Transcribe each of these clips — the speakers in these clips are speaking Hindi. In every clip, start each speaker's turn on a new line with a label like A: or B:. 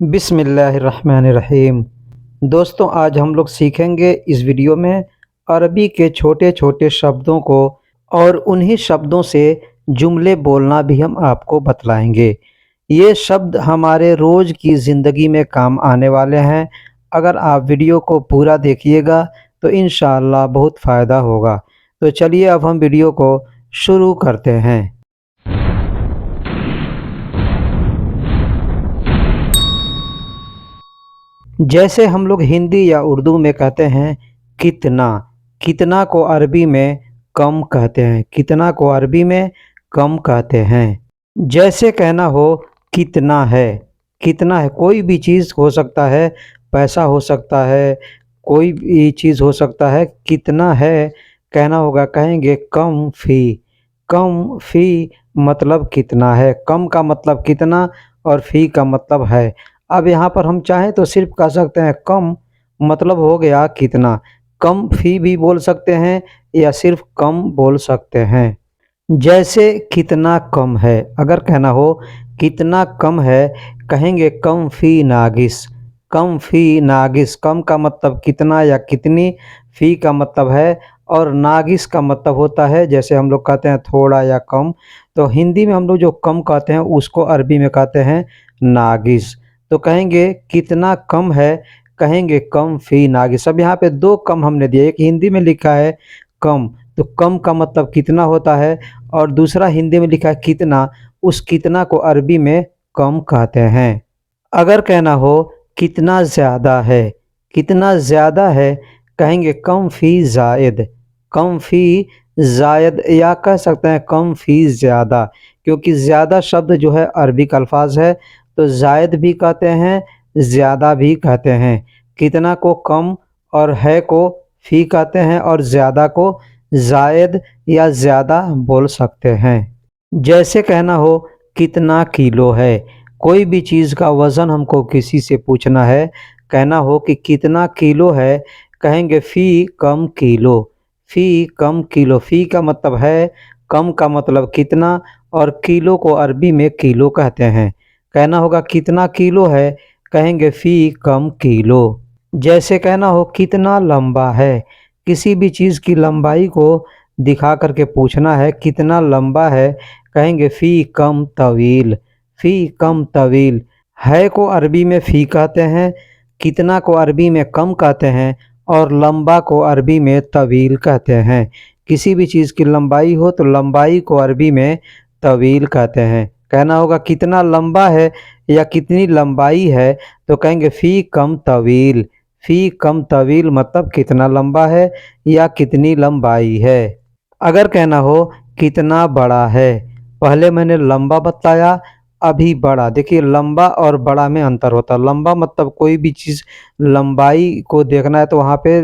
A: बिस्मिल्लाहिर्रहमानिर्रहीम। दोस्तों, आज हम लोग सीखेंगे इस वीडियो में अरबी के छोटे छोटे शब्दों को और उन्हीं शब्दों से जुमले बोलना भी हम आपको बतलाएंगे। ये शब्द हमारे रोज़ की ज़िंदगी में काम आने वाले हैं। अगर आप वीडियो को पूरा देखिएगा तो इंशाअल्लाह बहुत फ़ायदा होगा। तो चलिए अब हम वीडियो को शुरू करते हैं। जैसे हम लोग हिंदी या उर्दू में कहते हैं कितना, कितना को अरबी में कम कहते हैं, कितना को अरबी में कम कहते हैं। जैसे कहना हो कितना है, कितना है कोई भी चीज़ हो सकता है, पैसा हो सकता है, कोई भी चीज़ हो सकता है। कितना है कहना होगा, कहेंगे कम फ़ी। कम फ़ी मतलब कितना है, कम का मतलब कितना और फ़ी का मतलब है। अब यहाँ पर हम चाहें तो सिर्फ कह सकते हैं कम, मतलब हो गया कितना। कम फ़ी भी बोल सकते हैं या सिर्फ कम बोल सकते हैं। जैसे कितना कम है, अगर कहना हो कितना कम है, कहेंगे कम फ़ी नागिस। कम फ़ी नागिस, कम का मतलब कितना या कितनी, फ़ी का मतलब है और नागिस का मतलब होता है जैसे हम लोग कहते हैं थोड़ा या कम। तो हिंदी में हम लोग जो कम कहते हैं उसको अरबी में कहते हैं नागिस। तो कहेंगे कितना कम है, कहेंगे कम फ़ी नागिस। अब यहाँ पे दो कम हमने दिए, एक हिंदी में लिखा है कम, तो कम का मतलब कितना होता है, और दूसरा हिंदी में लिखा है कितना, उस कितना को अरबी में कम कहते हैं। अगर कहना हो कितना ज़्यादा है, कितना ज़्यादा है, कहेंगे कम फ़ी ज़ायद। कम फ़ी ज़ायद, या कह सकते हैं कम फ़ी ज़्यादा, क्योंकि ज़्यादा शब्द जो है अरबी का अल्फाज है, तो ज़ायद भी कहते हैं, ज़्यादा भी कहते हैं। कितना को कम और है को फ़ी कहते हैं और ज़्यादा को ज़ायद या ज़्यादा बोल सकते हैं। जैसे कहना हो कितना किलो है, कोई भी चीज़ का वज़न हमको किसी से पूछना है, कहना हो कि कितना किलो है, कहेंगे फ़ी कम किलो। फ़ी कम किलो, फ़ी का मतलब है, कम का मतलब कितना, और किलो को अरबी में किलो कहते हैं। कहना होगा कितना किलो है, कहेंगे फ़ी कम किलो। जैसे कहना हो कितना लंबा है, किसी भी चीज़ की लंबाई को दिखा करके पूछना है कितना लंबा है, कहेंगे फ़ी कम तवील। फ़ी कम तवील, है को अरबी में फ़ी कहते हैं, कितना को अरबी में कम कहते हैं और लंबा को अरबी में तवील कहते हैं। किसी भी चीज़ की लंबाई हो तो लंबाई को अरबी में तवील कहते हैं। कहना होगा कितना लंबा है या कितनी लंबाई है, तो कहेंगे फ़ी कम तवील। फ़ी कम तवील मतलब कितना लंबा है या कितनी लंबाई है। अगर कहना हो कितना बड़ा है, पहले मैंने लंबा बताया, अभी बड़ा। देखिए लंबा और बड़ा में अंतर होता है। लंबा मतलब कोई भी चीज़ लंबाई को देखना है तो वहाँ पे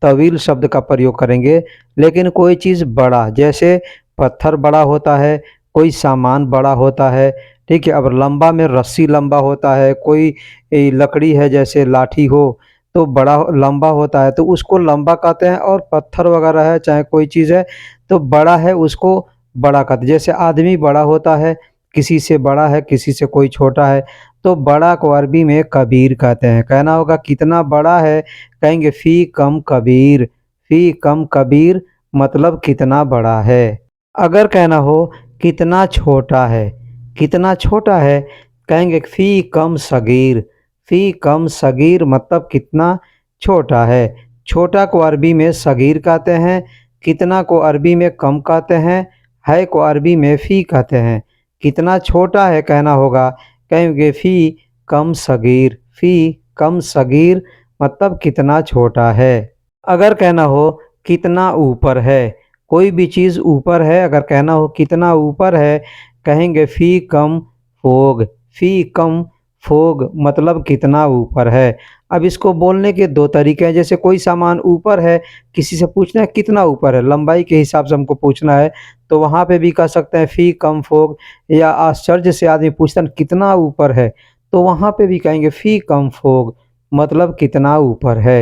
A: तवील शब्द का प्रयोग करेंगे, लेकिन कोई चीज़ बड़ा, जैसे पत्थर बड़ा होता है, कोई सामान बड़ा होता है, ठीक है। अब लंबा में रस्सी लंबा होता है, कोई लकड़ी है जैसे लाठी हो तो बड़ा लंबा होता है, तो उसको लंबा कहते हैं। और पत्थर वगैरह है, चाहे कोई चीज़ है तो बड़ा है उसको बड़ा कहते हैं। जैसे आदमी बड़ा होता है, किसी से बड़ा है, किसी से कोई छोटा है, तो बड़ा को अरबी में कबीर कहते हैं। कहना होगा कितना बड़ा है, कहेंगे फ़ी कम कबीर। फ़ी कम कबीर मतलब कितना बड़ा है। अगर कहना हो कितना छोटा है, कितना छोटा है, कहेंगे फ़ी कम सगीर। फ़ी कम सगीर मतलब कितना छोटा है। छोटा को अरबी में सगीर कहते हैं, कितना को अरबी में कम कहते हैं, है को अरबी में फ़ी कहते हैं। कितना छोटा है कहना होगा, कहेंगे फ़ी कम सगीर। फ़ी कम सगीर मतलब कितना छोटा है। अगर कहना हो कितना ऊपर है, कोई भी चीज़ ऊपर है, अगर कहना हो कितना ऊपर है, कहेंगे फ़ी कम फ़ोग। फ़ी कम फ़ोग मतलब कितना ऊपर है। अब इसको बोलने के दो तरीके हैं। जैसे कोई सामान ऊपर है, किसी से पूछना है कितना ऊपर है, लंबाई के हिसाब से हमको पूछना है, तो वहाँ पे भी कह सकते हैं फ़ी कम फ़ोग। या आश्चर्य से आदमी पूछता है कितना ऊपर है, तो वहाँ पे भी कहेंगे फ़ी कम फ़ोग मतलब कितना ऊपर है।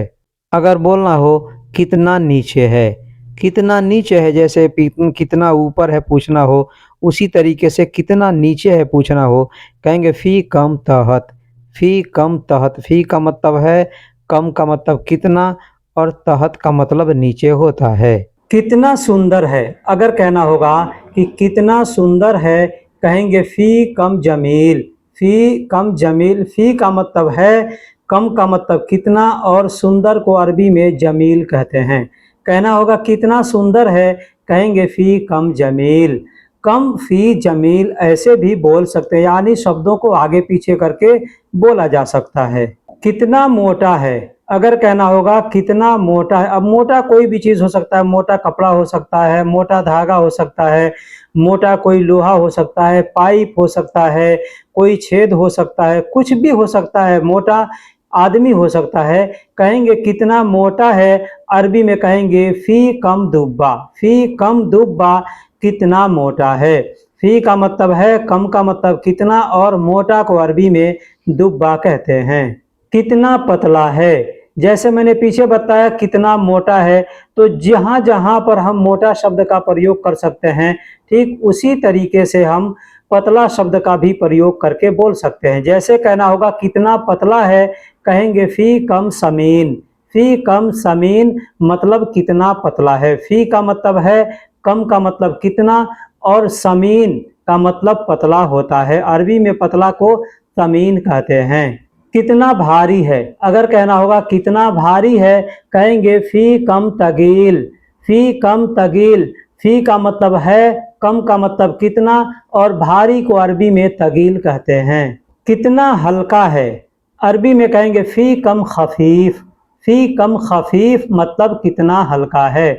A: अगर बोलना हो कितना नीचे है, कितना नीचे है, जैसे कितना ऊपर है पूछना हो, उसी तरीके से कितना नीचे है पूछना हो, कहेंगे फ़ी कम तहत। फ़ी कम तहत। फ़ी का मतलब है कम का मतलब कितना और तहत का मतलब नीचे होता है। कितना सुंदर है, अगर कहना होगा कि कितना सुंदर है, कहेंगे फ़ी कम जमील। फ़ी कम जमील। फ़ी का मतलब है कम का मतलब कितना और सुंदर को अरबी में जमील कहते हैं। कहना होगा कितना सुंदर है, कहेंगे फ़ी कम जमील। कम फ़ी जमील ऐसे भी बोल सकते हैं, यानी शब्दों को आगे पीछे करके बोला जा सकता है। कितना मोटा है, अगर कहना होगा कितना मोटा है। अब मोटा कोई भी चीज़ हो सकता है, मोटा कपड़ा हो सकता है, मोटा धागा हो सकता है, मोटा कोई लोहा हो सकता है, पाइप हो सकता है, कोई छेद हो सकता है, कुछ भी हो सकता है, मोटा आदमी हो सकता है। कहेंगे कितना मोटा है, अरबी में कहेंगे फ़ी कम दुब्बा। फ़ी कम दुब्बा, कितना मोटा है। फ़ी का मतलब है कम का मतलब कितना और मोटा को अरबी में दुब्बा कहते हैं। कितना पतला है, जैसे मैंने पीछे बताया कितना मोटा है, तो जहाँ जहाँ पर हम मोटा शब्द का प्रयोग कर सकते हैं, ठीक उसी तरीके से हम पतला शब्द का भी प्रयोग करके बोल सकते हैं। जैसे कहना होगा कितना पतला है, कहेंगे फ़ी कम समीन। फ़ी कम समीन मतलब कितना पतला है। फ़ी का मतलब है कम का मतलब कितना और समीन का मतलब पतला होता है। अरबी में पतला को समीन कहते हैं। कितना भारी है, अगर कहना होगा कितना भारी है, कहेंगे फ़ी कम तगील। फ़ी कम तगील। फ़ी का मतलब है कम का मतलब कितना और भारी को अरबी में तगील कहते हैं। कितना हल्का है, अरबी में कहेंगे फ़ी कम खफीफ। फ़ी कम खफीफ मतलब कितना हल्का है।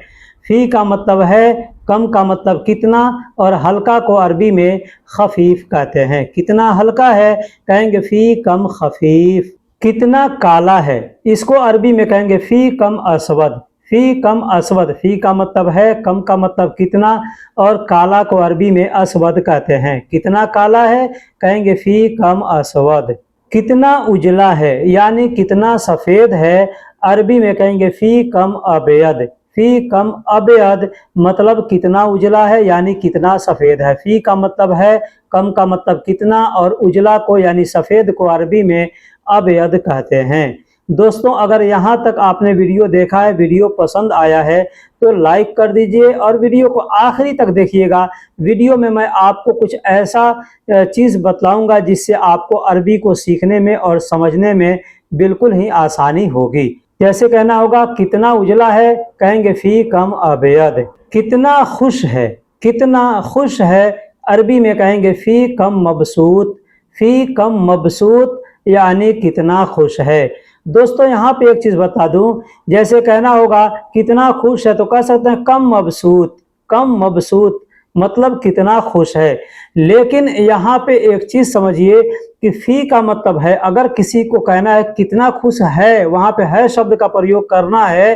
A: फ़ी का मतलब है कम का मतलब कितना और हल्का को अरबी में खफीफ कहते हैं। कितना हल्का है, कहेंगे फ़ी कम खफीफ। कितना काला है, इसको अरबी में कहेंगे फ़ी कम असवद। फ़ी कम असवद। फ़ी का मतलब है कम का मतलब कितना और काला को अरबी में असवद कहते हैं। कितना काला है, कहेंगे फ़ी कम असवद। कितना उजला है, यानी कितना सफ़ेद है, अरबी में कहेंगे फ़ी कम अबयद। फ़ी कम अबयद मतलब कितना उजला है, यानी कितना सफ़ेद है। फ़ी का मतलब है कम का मतलब कितना और उजला को यानी सफ़ेद को अरबी में अबयद कहते हैं। दोस्तों, अगर यहाँ तक आपने वीडियो देखा है, वीडियो पसंद आया है तो लाइक कर दीजिए और वीडियो को आखिरी तक देखिएगा। वीडियो में मैं आपको कुछ ऐसा चीज़ बतलाऊंगा जिससे आपको अरबी को सीखने में और समझने में बिल्कुल ही आसानी होगी। जैसे कहना होगा कितना उजला है, कहेंगे फ़ी कम अबयद। कितना खुश है, कितना खुश है, अरबी में कहेंगे फ़ी कम मबसूत। फ़ी कम मबसूत यानी कितना खुश है। दोस्तों, यहाँ पे एक चीज़ बता दूं, जैसे कहना होगा कितना खुश है तो कह सकते हैं कम मबसूत। कम मबसूत मतलब कितना खुश है। लेकिन यहाँ पे एक चीज़ समझिए कि फ़ी का मतलब है, अगर किसी को कहना है कितना खुश है, वहाँ पे है शब्द का प्रयोग करना है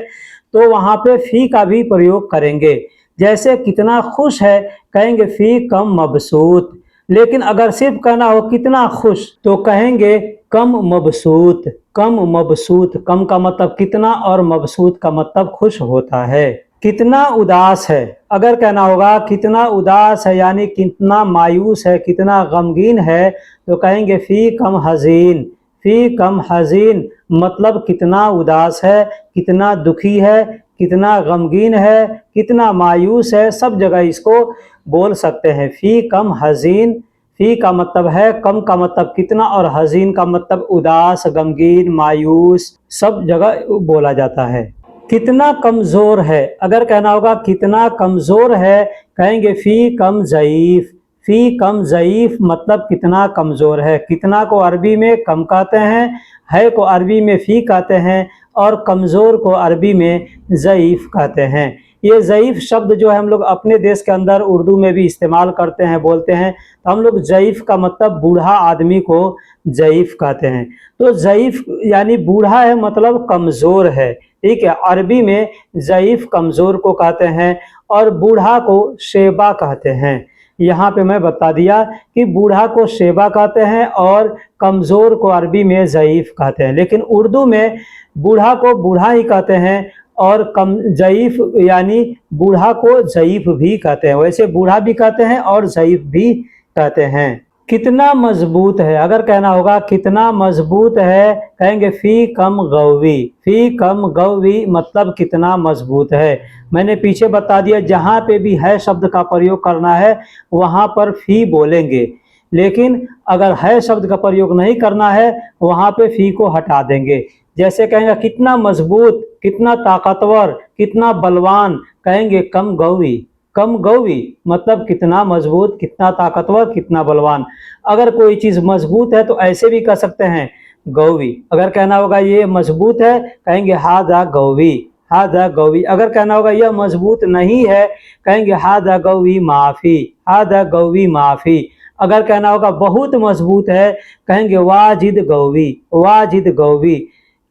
A: तो वहाँ पे फ़ी का भी प्रयोग करेंगे। जैसे कितना खुश है, कहेंगे फ़ी कम मबसूत। लेकिन अगर सिर्फ कहना हो कितना खुश तो कहेंगे कम मबसूत। कम मबसूत। कम का मतलब कितना और मबसूत का मतलब खुश होता है। कितना उदास है, अगर कहना होगा कितना उदास है यानी कितना मायूस है, कितना गमगीन है, तो कहेंगे फ़ी कम हज़ीन। फ़ी कम हज़ीन मतलब कितना उदास है, कितना दुखी है, कितना गमगीन है, कितना मायूस है, सब जगह इसको बोल सकते हैं। फ़ी कम हज़ीन। फ़ी का मतलब है कम का मतलब कितना और हज़ीन का मतलब उदास, गमगीन, मायूस, सब जगह बोला जाता है। कितना कमज़ोर है, अगर कहना होगा कितना कमज़ोर है, कहेंगे फ़ी कम ज़ईफ़। फ़ी कम ज़ईफ़ मतलब कितना कमज़ोर है। कितना को अरबी में कम कहते हैं, है को अरबी में फ़ी कहते हैं और कमज़ोर को अरबी में ज़ईफ़ कहते हैं। ये ज़ईफ़ शब्द जो है हम लोग अपने देश के अंदर उर्दू में भी इस्तेमाल करते हैं, बोलते हैं। तो हम लोग ज़ईफ़ का मतलब बूढ़ा आदमी को ज़ईफ़ कहते हैं। तो ज़ईफ़ यानी बूढ़ा है मतलब कमज़ोर है, ठीक है। अरबी में ज़ईफ़ कमज़ोर को कहते हैं और बूढ़ा को शेबा कहते हैं। यहाँ पे मैं बता दिया कि बूढ़ा को शेबा कहते हैं और कमज़ोर को अरबी में ज़ईफ़ कहते हैं। लेकिन उर्दू में बूढ़ा को बूढ़ा ही कहते हैं और कम ज़ईफ़ यानी बूढ़ा को ज़ईफ़ भी कहते हैं। वैसे बूढ़ा भी कहते हैं और ज़ईफ़ भी कहते हैं। कितना मजबूत है, अगर कहना होगा कितना मजबूत है, कहेंगे फी कम गौवी। फी कम गौवी मतलब कितना मजबूत है। मैंने पीछे बता दिया जहाँ पे भी है शब्द का प्रयोग करना है वहाँ पर फी बोलेंगे, लेकिन अगर है शब्द का प्रयोग नहीं करना है वहाँ पे फी को हटा देंगे। जैसे कहेंगे कितना मजबूत, कितना ताकतवर, कितना बलवान, कहेंगे कम गौवी। कम गौवी मतलब कितना मजबूत, कितना ताकतवर, कितना बलवान। अगर कोई चीज मजबूत है तो ऐसे भी कह सकते हैं गौवी। अगर कहना होगा ये मजबूत है, कहेंगे हादा गौवी। हादा गौवी। अगर कहना होगा यह मजबूत नहीं है, कहेंगे हादा गौवी माफी। हादा गौवी माफी। अगर कहना होगा बहुत मजबूत है, कहेंगे वाजिद गौवी। वाजिद गौवी।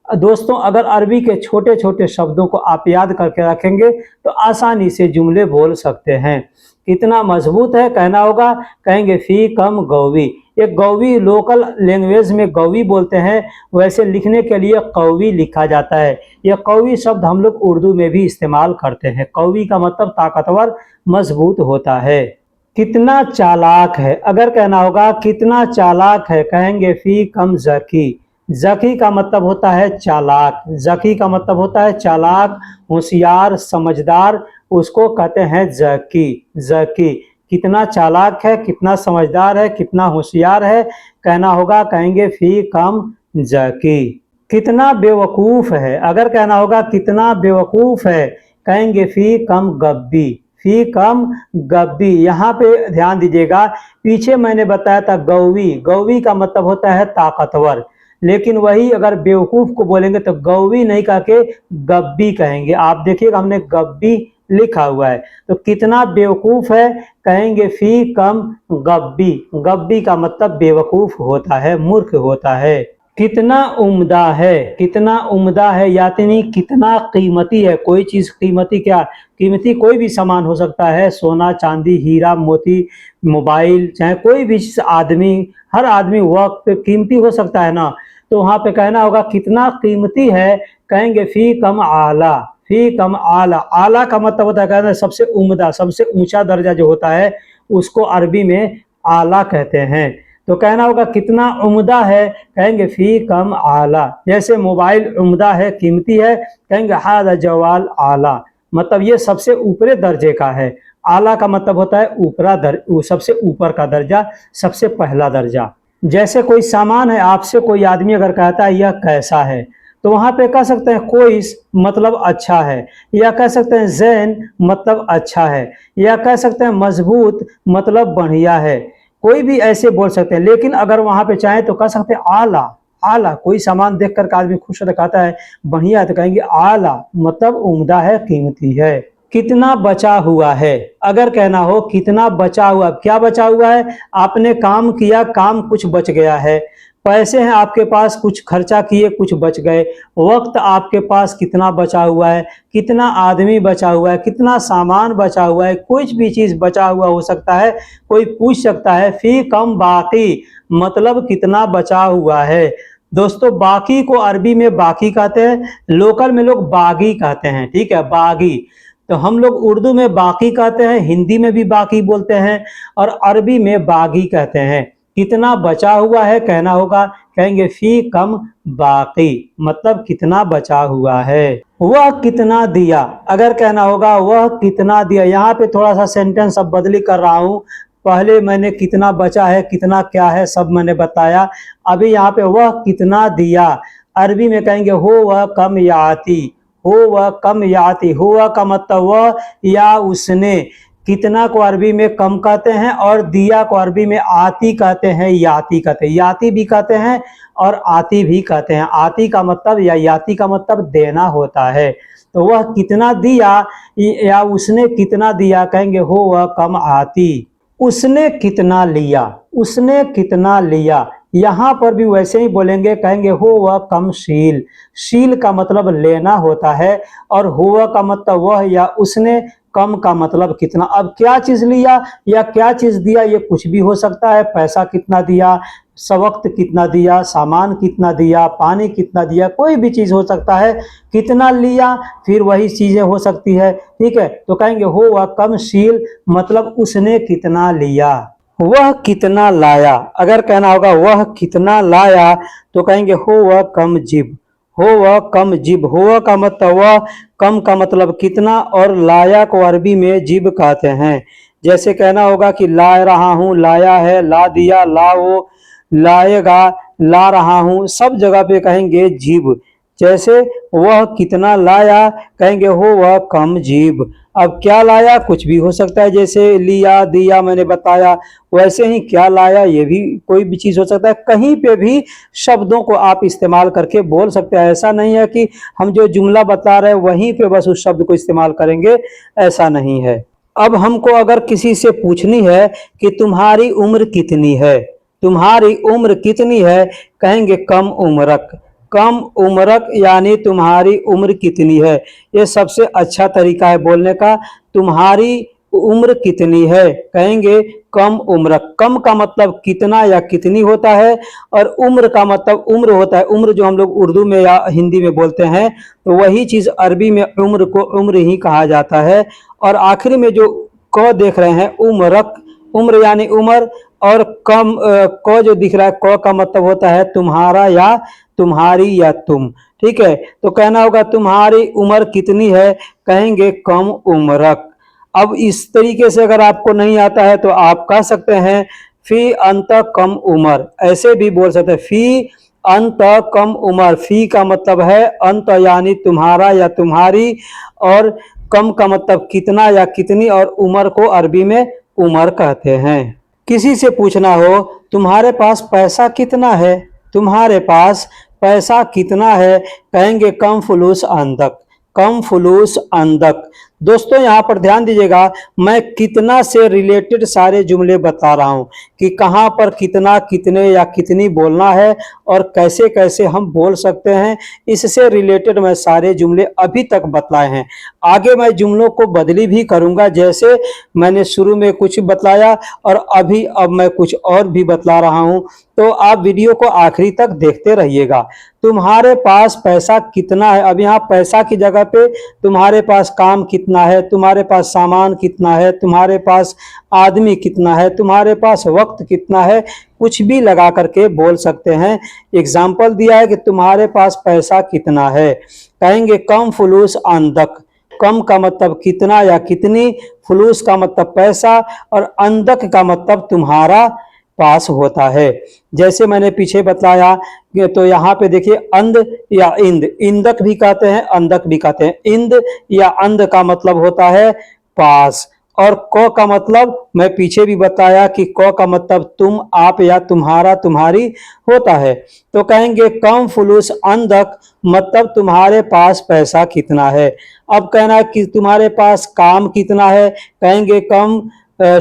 A: दोस्तों अगर अरबी के छोटे छोटे शब्दों को आप याद करके रखेंगे तो आसानी से जुमले बोल सकते हैं। कितना मजबूत है कहना होगा, कहेंगे फी कम गौवी। एक गौवी लोकल लैंग्वेज में गौवी बोलते हैं, वैसे लिखने के लिए कौवी लिखा जाता है। यह कौवी शब्द हम लोग उर्दू में भी इस्तेमाल करते हैं। कौवी का मतलब ताकतवर, मजबूत होता है। कितना चालाक है, अगर कहना होगा कितना चालाक है, कहेंगे फी कम जकी। जकी का मतलब होता है चालाक। जकी का मतलब होता है चालाक, होशियार, समझदार, उसको कहते हैं जकी। जकी। कितना चालाक है, कितना समझदार है, कितना होशियार है, कहना होगा कहेंगे फी कम जकी। कितना बेवकूफ है, अगर कहना होगा कितना बेवकूफ है, कहेंगे फी कम गब्बी। फी कम गब्बी। यहाँ पे ध्यान दीजिएगा, पीछे मैंने बताया था गौवी। गौवी का मतलब होता है ताकतवर, लेकिन वही अगर बेवकूफ को बोलेंगे तो गौवी नहीं कह के गब्बी कहेंगे। आप देखिएगा हमने गब्बी लिखा हुआ है। तो कितना बेवकूफ है, कहेंगे फी कम गब्बी। गब्बी का मतलब बेवकूफ होता है, मूर्ख होता है। कितना उम्दा है। कितना उम्दा है यानी कितना कीमती है। कोई चीज कीमती, क्या कीमती, कोई भी सामान हो सकता है, सोना चांदी हीरा मोती, मोबाइल, चाहे कोई भी आदमी, हर आदमी वक्त कीमती हो सकता है ना। तो वहां पे कहना होगा कितना कीमती है, कहेंगे फी कम आला। फी कम आला। आला का मतलब होता है कहना सबसे उम्दा, सबसे ऊंचा दर्जा जो होता है उसको अरबी में आला कहते हैं। तो कहना होगा कितना उम्दा है, कहेंगे फी कम आला। जैसे मोबाइल उम्दा है, कीमती है, कहेंगे हादा जवाल आला, मतलब ये सबसे ऊपरे दर्जे का है। आला का मतलब होता है सबसे ऊपर का दर्जा, सबसे पहला दर्जा। जैसे कोई सामान है, आपसे कोई आदमी अगर कहता है यह कैसा है, तो वहां पे कह सकते हैं कोइस मतलब अच्छा है, या कह सकते हैं जैन मतलब अच्छा है, या कह सकते हैं मजबूत मतलब बढ़िया है। कोई भी ऐसे बोल सकते हैं, लेकिन अगर वहां पे चाहे तो कह सकते हैं आला। आला, कोई सामान देख कर आदमी खुश कहता है बढ़िया है, तो कहेंगे आला मतलब उम्दा है, कीमती है। कितना बचा हुआ है, अगर कहना हो कितना बचा हुआ, क्या बचा हुआ है, आपने काम किया, काम कुछ बच गया है, पैसे हैं आपके पास, कुछ खर्चा किए, कुछ बच गए, वक्त आपके पास कितना बचा हुआ है, कितना आदमी बचा हुआ है, कितना सामान बचा हुआ है, कुछ भी चीज बचा हुआ हो सकता है। कोई पूछ सकता है फी कम बाकी मतलब कितना बचा हुआ है। दोस्तों बाकी को अरबी में बाकी कहते हैं, लोकल में लोग बागी कहते हैं, ठीक है, बागी। तो हम लोग उर्दू में बाकी कहते हैं, हिंदी में भी बाकी बोलते हैं, और अरबी में बागी कहते हैं। कितना बचा हुआ है कहना होगा, कहेंगे फी कम बाकी मतलब कितना बचा हुआ है। वह कितना दिया, अगर कहना होगा वह कितना दिया। यहाँ पे थोड़ा सा सेंटेंस अब बदली कर रहा हूँ। पहले मैंने कितना बचा है, कितना क्या है, सब मैंने बताया। अभी यहाँ पे वह कितना दिया, अरबी में कहेंगे हो वह कम याती। हो वह कम याती। हुआ का मतलब वह या उसने। कितना को अरबी में कम कहते हैं, और दिया को अरबी में आती कहते हैं, याती कहते हैं। याती भी कहते हैं और आती भी कहते हैं। आती का मतलब या याती का मतलब देना होता है। तो वह कितना दिया या उसने कितना दिया, कहेंगे हो वह कम आती। उसने कितना लिया। उसने कितना लिया, यहाँ पर भी वैसे ही बोलेंगे, कहेंगे हो वह कम शील। शील का मतलब लेना होता है, और हुआ का मतलब वह या उसने, कम का मतलब कितना। अब क्या चीज लिया या क्या चीज दिया, ये कुछ भी हो सकता है। पैसा कितना दिया, वक्त कितना दिया, सामान कितना दिया, पानी कितना दिया, कोई भी चीज हो सकता है। कितना लिया फिर वही चीजें हो सकती है, ठीक है। तो कहेंगे हो वह कम शील मतलब उसने कितना लिया। वह कितना लाया। अगर कहना होगा वह कितना लाया तो कहेंगे हो वह कम जिब। हो वह कम जिब, हो का मतलब वह, कम का मतलब कितना, और लाया को अरबी में जिब कहते हैं। जैसे कहना होगा कि ला रहा हूँ, लाया है, ला दिया, लाओ, लाएगा, ला रहा हूँ, सब जगह पे कहेंगे जिब। जैसे वह कितना लाया कहेंगे हो वह कम जीब। अब क्या लाया कुछ भी हो सकता है, जैसे लिया, दिया मैंने बताया, वैसे ही क्या लाया ये भी कोई भी चीज हो सकता है। कहीं पे भी शब्दों को आप इस्तेमाल करके बोल सकते हैं। ऐसा नहीं है कि हम जो जुमला बता रहे हैं वहीं पे बस उस शब्द को इस्तेमाल करेंगे, ऐसा नहीं है। अब हमको अगर किसी से पूछनी है कि तुम्हारी उम्र कितनी है, तुम्हारी उम्र कितनी है, कहेंगे कम उम्रक। कम उम्रक यानी तुम्हारी उम्र कितनी है, ये सबसे अच्छा तरीका है बोलने का। तुम्हारी उम्र कितनी है कहेंगे कम उम्रक। कम का मतलब कितना या कितनी होता है, और उम्र का मतलब उम्र होता है। उम्र जो हम लोग उर्दू में या हिंदी में बोलते हैं, तो वही चीज अरबी में उम्र को उम्र ही कहा जाता है। और आखिरी में जो क देख रहे हैं उम्रक, उम्र यानी उम्र, और कम क जो दिख रहा है क का मतलब होता है तुम्हारा या तुम्हारी या तुम। ठीक है, तो कहना होगा तुम्हारी उम्र कितनी है, कहेंगे कम उम्रक। अब इस तरीके से अगर आपको नहीं आता है तो आप कह सकते हैं फी अंत कम उम्र, ऐसे भी बोल सकते हैं फी अंत कम उम्र। फी का मतलब है अंत यानी तुम्हारा या तुम्हारी, और कम का मतलब कितना या कितनी, और उम्र को अरबी में उम्र कहते हैं। किसी से पूछना हो तुम्हारे पास पैसा कितना है, तुम्हारे पास पैसा कितना है, कहेंगे कम फुलूस अंदक। कम फुलूस अंदक। दोस्तों यहाँ पर ध्यान दीजिएगा, मैं कितना से रिलेटेड सारे जुमले बता रहा हूँ कि कहाँ पर कितना, कितने या कितनी बोलना है और कैसे कैसे हम बोल सकते हैं। इससे रिलेटेड मैं सारे जुमले अभी तक बतलाए हैं। आगे मैं जुमलों को बदली भी करूँगा, जैसे मैंने शुरू में कुछ बतलाया और अब मैं कुछ और भी बतला रहा हूँ, तो आप वीडियो को आखिरी तक देखते रहिएगा। तुम्हारे पास पैसा कितना है, अब यहाँ पैसा की जगह पे तुम्हारे पास काम कितना है, तुम्हारे पास सामान कितना है, तुम्हारे पास आदमी कितना है, तुम्हारे पास वक्त कितना है, कुछ भी लगा करके बोल सकते हैं। एग्जाम्पल दिया है कि तुम्हारे पास पैसा कितना है, कहेंगे कम फुलूस अंदक। कम का मतलब कितना या कितनी, फुलूस का मतलब पैसा, और अंदक का मतलब तुम्हारा पास होता है। जैसे मैंने पीछे बताया, तो यहाँ पे देखिए अंध या इंद, इंदक भी कहते हैं, अंधक भी कहते हैं। इंद या अंध का मतलब होता है पास, और क का मतलब मैं पीछे भी बताया कि क का मतलब तुम, आप या तुम्हारा, तुम्हारी होता है। तो कहेंगे कम फुलूस अंधक मतलब तुम्हारे पास पैसा कितना है। अब कहना कि तुम्हारे पास काम कितना है, कहेंगे कम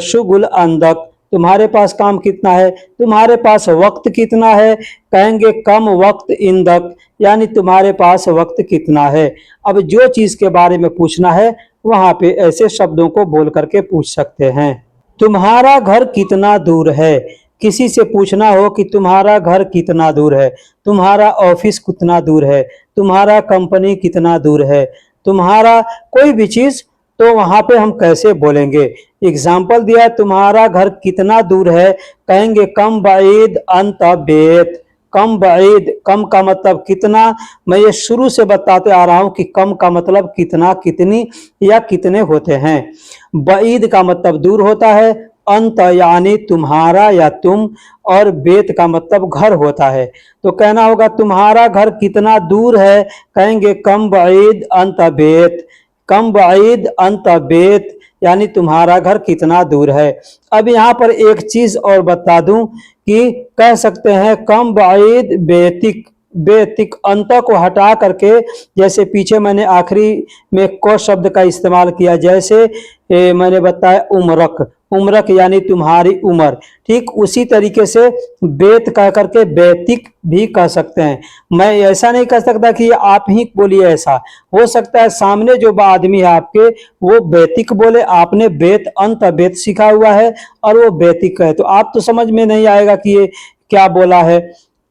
A: शुगुल अंधक। तुम्हारे पास काम कितना है, तुम्हारे पास वक्त कितना है, कहेंगे कम वक्त इंदक, यानी तुम्हारे पास वक्त कितना है। अब जो चीज के बारे में पूछना है वहां पे ऐसे शब्दों को बोल करके पूछ सकते हैं। तुम्हारा घर कितना दूर है, किसी से पूछना हो कि तुम्हारा घर कितना दूर है, तुम्हारा ऑफिस कितना दूर है, तुम्हारा कंपनी कितना दूर है, तुम्हारा कोई भी चीज, तो वहां पे हम कैसे बोलेंगे। एग्जाम्पल दिया है तुम्हारा घर कितना दूर है, कहेंगे कम बाइद अंत बेत। कम बाइद, कम का मतलब कितना, मैं ये शुरू से बताते आ रहा हूं कि कम का मतलब कितना, कितनी या कितने होते हैं। बाइद का मतलब दूर होता है, अंत यानी तुम्हारा या तुम, और बेत का मतलब घर होता है। तो कहना होगा तुम्हारा घर कितना दूर है, कहेंगे कम बाइद अंत बेत। कम बाइद अंत बेत यानी तुम्हारा घर कितना दूर है। अब यहाँ पर एक चीज और बता दूं कि कह सकते हैं कम बाइद बेतिक। बेतिक अंत को हटा करके, जैसे पीछे मैंने आखिरी में को शब्द का इस्तेमाल किया, जैसे मैंने बताया उम्रक। उम्रक यानी तुम्हारी उम्र, ठीक उसी तरीके से बेत कह करके बेतिक भी कह सकते हैं। मैं ऐसा नहीं कह सकता कि आप ही बोलिए, ऐसा हो सकता है सामने जो आदमी है आपके वो बेतिक बोले, आपने बेत अंत बेत सीखा हुआ है और वो बेतिक है, तो आप तो समझ में नहीं आएगा कि ये क्या बोला है।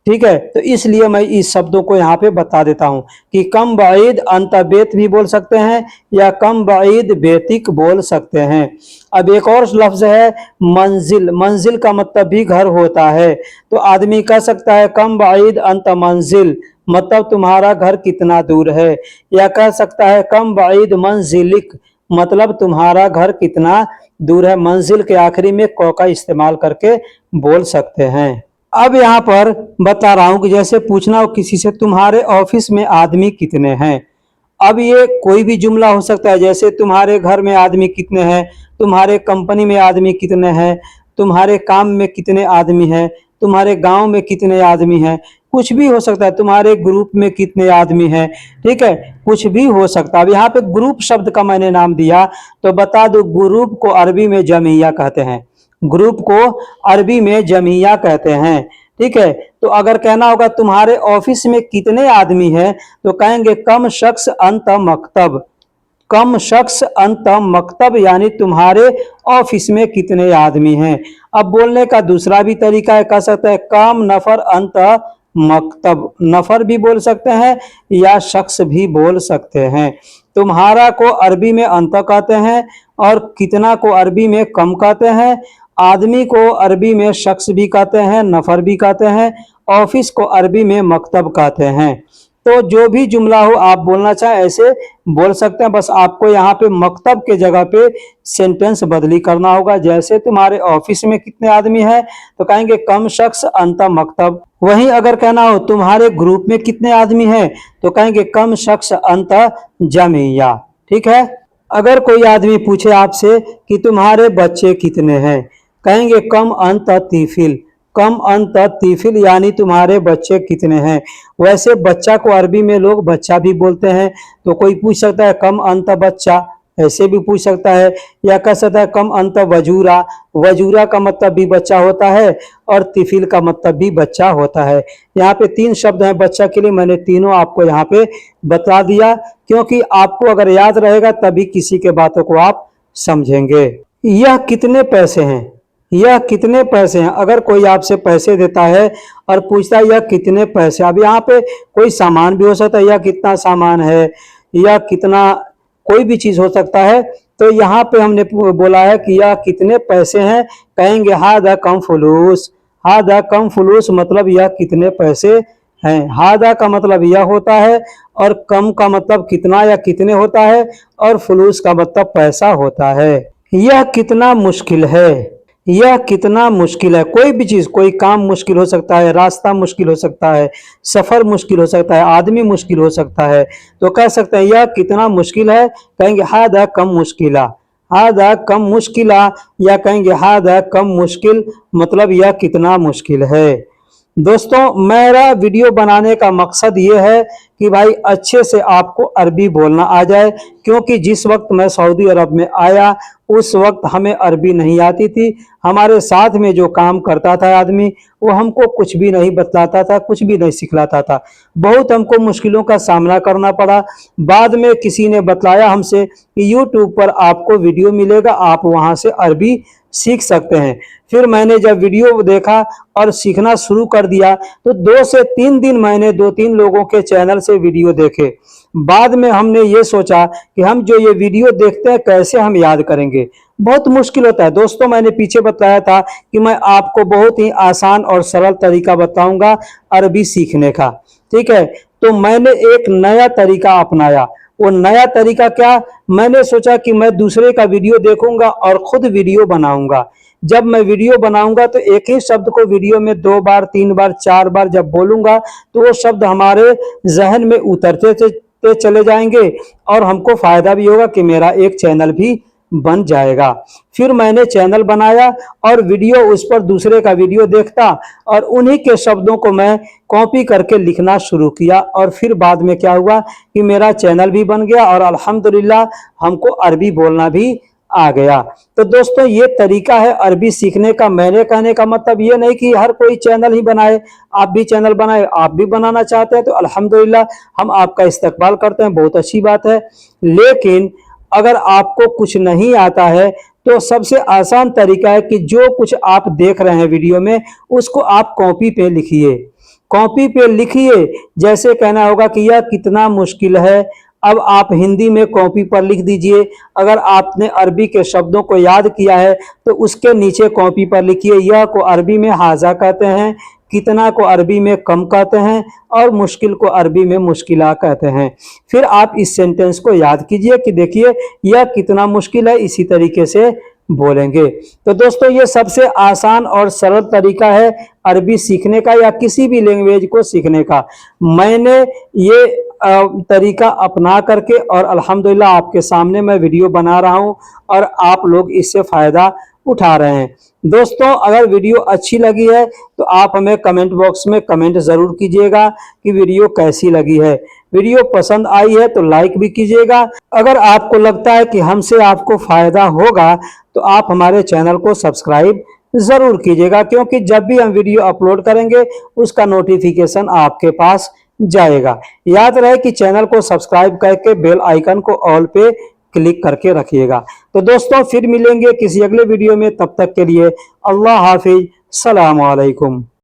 A: ठीक है, तो इसलिए मैं इस शब्दों को यहाँ पे बता देता हूँ कि कम बाइद अंतबेत भी बोल सकते हैं या कम बाइद बेतिक बोल सकते हैं। अब एक और लफ्ज है मंजिल। मंजिल का मतलब भी घर होता है, तो आदमी कह सकता है कम बाइद अंत मंजिल, मतलब तुम्हारा घर कितना दूर है, या कह सकता है कम बाइद मंजिलिक, मतलब तुम्हारा घर कितना दूर है। मंजिल के आखिरी में क का इस्तेमाल करके बोल सकते हैं। अब यहाँ पर बता रहा हूं कि जैसे पूछना हो किसी से तुम्हारे ऑफिस में आदमी कितने हैं। अब ये कोई भी जुमला हो सकता है, जैसे तुम्हारे घर में आदमी कितने हैं, तुम्हारे कंपनी में आदमी कितने हैं, तुम्हारे काम में कितने आदमी हैं, तुम्हारे गांव में कितने आदमी हैं, कुछ भी हो सकता है, तुम्हारे ग्रुप में कितने आदमी हैं, ठीक है, कुछ भी हो सकता है। अब यहाँ पे ग्रुप शब्द का मैंने नाम दिया तो बता दो ग्रुप को अरबी में जमिया कहते हैं। ग्रुप को अरबी में जमिया कहते हैं, ठीक है। तो अगर कहना होगा तुम्हारे ऑफिस में कितने आदमी हैं तो कहेंगे कम शख्स अंत मकतब। कम शख्स अंत मकतब यानी तुम्हारे ऑफिस में कितने आदमी हैं। अब बोलने का दूसरा भी तरीका है, कह सकते हैं कम नफर अंत मकतब। नफर भी बोल सकते हैं या शख्स भी बोल सकते हैं। तुम्हारा को अरबी में अंत कहते हैं और कितना को अरबी में कम कहते हैं। आदमी को अरबी में शख्स भी कहते हैं, नफर भी कहते हैं। ऑफिस को अरबी में मकतब कहते हैं। तो जो भी जुमला हो आप बोलना चाहें ऐसे बोल सकते हैं, बस आपको यहाँ पे मकतब के जगह पे सेंटेंस बदली करना होगा। जैसे तुम्हारे ऑफिस में कितने आदमी हैं तो कहेंगे कम शख्स अंत मकतब। वहीं अगर कहना हो तुम्हारे ग्रुप में कितने आदमी हैं तो कहेंगे कम शख्स अंत जमिया, ठीक है। अगर कोई आदमी पूछे आपसे कि तुम्हारे बच्चे कितने हैं, कहेंगे कम अंत तीफिल। कम अंत तीफिल यानी तुम्हारे बच्चे कितने हैं। वैसे बच्चा को अरबी में लोग बच्चा भी बोलते हैं, तो कोई पूछ सकता है कम अंत बच्चा, ऐसे भी पूछ सकता है, या कह सकता है कम अंत वजूरा। वजूरा का मतलब भी बच्चा होता है और तिफिल का मतलब भी बच्चा होता है। यहाँ पे तीन शब्द हैं बच्चा के लिए, मैंने तीनों आपको यहाँ पे बता दिया, क्योंकि आपको अगर याद रहेगा तभी किसी के बातों को आप समझेंगे। यह कितने पैसे हैं, यह कितने पैसे हैं। अगर कोई आपसे पैसे देता है और पूछता है यह कितने पैसे, अब यहाँ पे कोई सामान भी हो सकता है, यह कितना सामान है, या कितना कोई भी चीज हो सकता है। तो यहाँ पे हमने बोला है कि यह कितने पैसे हैं, कहेंगे हादा कम फुलूस। हादा कम फुलूस मतलब यह कितने पैसे हैं। हादा का मतलब यह होता है और कम का मतलब कितना या कितने होता है और फुलूस का मतलब पैसा होता है। यह कितना मुश्किल है, यह कितना मुश्किल है। कोई भी चीज, कोई काम मुश्किल हो सकता है, रास्ता मुश्किल हो सकता है, सफर मुश्किल हो सकता है, आदमी मुश्किल हो सकता है, तो कह सकते हैं यह कितना मुश्किल है, कहेंगे हादा कम मुश्किला। हादा कम मुश्किला, या कहेंगे हादा कम मुश्किल मतलब यह कितना मुश्किल है। दोस्तों मेरा वीडियो बनाने का मकसद ये है कि भाई अच्छे से आपको अरबी बोलना आ जाए, क्योंकि जिस वक्त मैं सऊदी अरब में आया उस वक्त हमें अरबी नहीं आती थी। हमारे साथ में जो काम करता था आदमी वो हमको कुछ भी नहीं बतलाता था, कुछ भी नहीं सिखलाता था। बहुत हमको मुश्किलों का सामना करना पड़ा। बाद में किसी ने बतलाया हमसे कि यूट्यूब पर आपको वीडियो मिलेगा, आप वहां से अरबी सीख सकते हैं। फिर मैंने जब वीडियो देखा और सीखना शुरू कर दिया तो 2 से 3 दिन मैंने 2-3 लोगों के चैनल से वीडियो देखे। बाद में हमने ये सोचा कि हम जो ये वीडियो देखते हैं कैसे हम याद करेंगे, बहुत मुश्किल होता है। दोस्तों मैंने पीछे बताया था कि मैं आपको बहुत ही आसान और सरल तरीका बताऊंगा अरबी सीखने का, ठीक है। तो मैंने एक नया तरीका अपनाया। वो नया तरीका क्या, मैंने सोचा कि मैं दूसरे का वीडियो देखूंगा और खुद वीडियो बनाऊंगा। जब मैं वीडियो बनाऊंगा तो एक ही शब्द को वीडियो में 2 बार 3 बार 4 बार जब बोलूंगा तो वो शब्द हमारे जहन में उतरते चले जाएंगे और हमको फायदा भी होगा कि मेरा एक चैनल भी बन जाएगा। फिर मैंने चैनल बनाया और वीडियो उस पर दूसरे का वीडियो देखता और उन्हीं के शब्दों को मैं कॉपी करके लिखना शुरू किया, और फिर बाद में क्या हुआ कि मेरा चैनल भी बन गया और अल्हम्दुलिल्लाह हमको अरबी बोलना भी आ गया। तो दोस्तों ये तरीका है अरबी सीखने का। मैंने कहने का मतलब ये नहीं कि हर कोई चैनल ही बनाए, आप भी चैनल बनाए। आप भी बनाना चाहते हैं तो अल्हम्दुलिल्लाह हम आपका इस्तकबाल करते हैं, बहुत अच्छी बात है। लेकिन अगर आपको कुछ नहीं आता है तो सबसे आसान तरीका है कि जो कुछ आप देख रहे हैं वीडियो में उसको आप कॉपी पे लिखिए। कॉपी पे लिखिए। जैसे कहना होगा कि यह कितना मुश्किल है, अब आप हिंदी में कॉपी पर लिख दीजिए। अगर आपने अरबी के शब्दों को याद किया है तो उसके नीचे कॉपी पर लिखिए, यह को अरबी में हाजा कहते हैं, कितना को अरबी में कम कहते हैं, और मुश्किल को अरबी में मुश्किला कहते हैं। फिर आप इस सेंटेंस को याद कीजिए कि देखिए यह कितना मुश्किल है, इसी तरीके से बोलेंगे। तो दोस्तों ये सबसे आसान और सरल तरीका है अरबी सीखने का या किसी भी लैंग्वेज को सीखने का। मैंने ये तरीका अपना करके और अल्हम्दुलिल्लाह आपके सामने मैं वीडियो बना रहा हूं और आप लोग इससे फ़ायदा उठा रहे हैं। दोस्तों अगर वीडियो अच्छी लगी है तो आप हमें कमेंट बॉक्स में कमेंट ज़रूर कीजिएगा कि वीडियो कैसी लगी है। वीडियो पसंद आई है तो लाइक भी कीजिएगा। अगर आपको लगता है कि हमसे आपको फ़ायदा होगा तो आप हमारे चैनल को सब्सक्राइब ज़रूर कीजिएगा, क्योंकि जब भी हम वीडियो अपलोड करेंगे उसका नोटिफिकेशन आपके पास जाएगा। याद रहे कि चैनल को सब्सक्राइब करके बेल आइकन को ऑल पे क्लिक करके रखिएगा। तो दोस्तों फिर मिलेंगे किसी अगले वीडियो में, तब तक के लिए अल्लाह हाफिज, सलाम अलैकुम।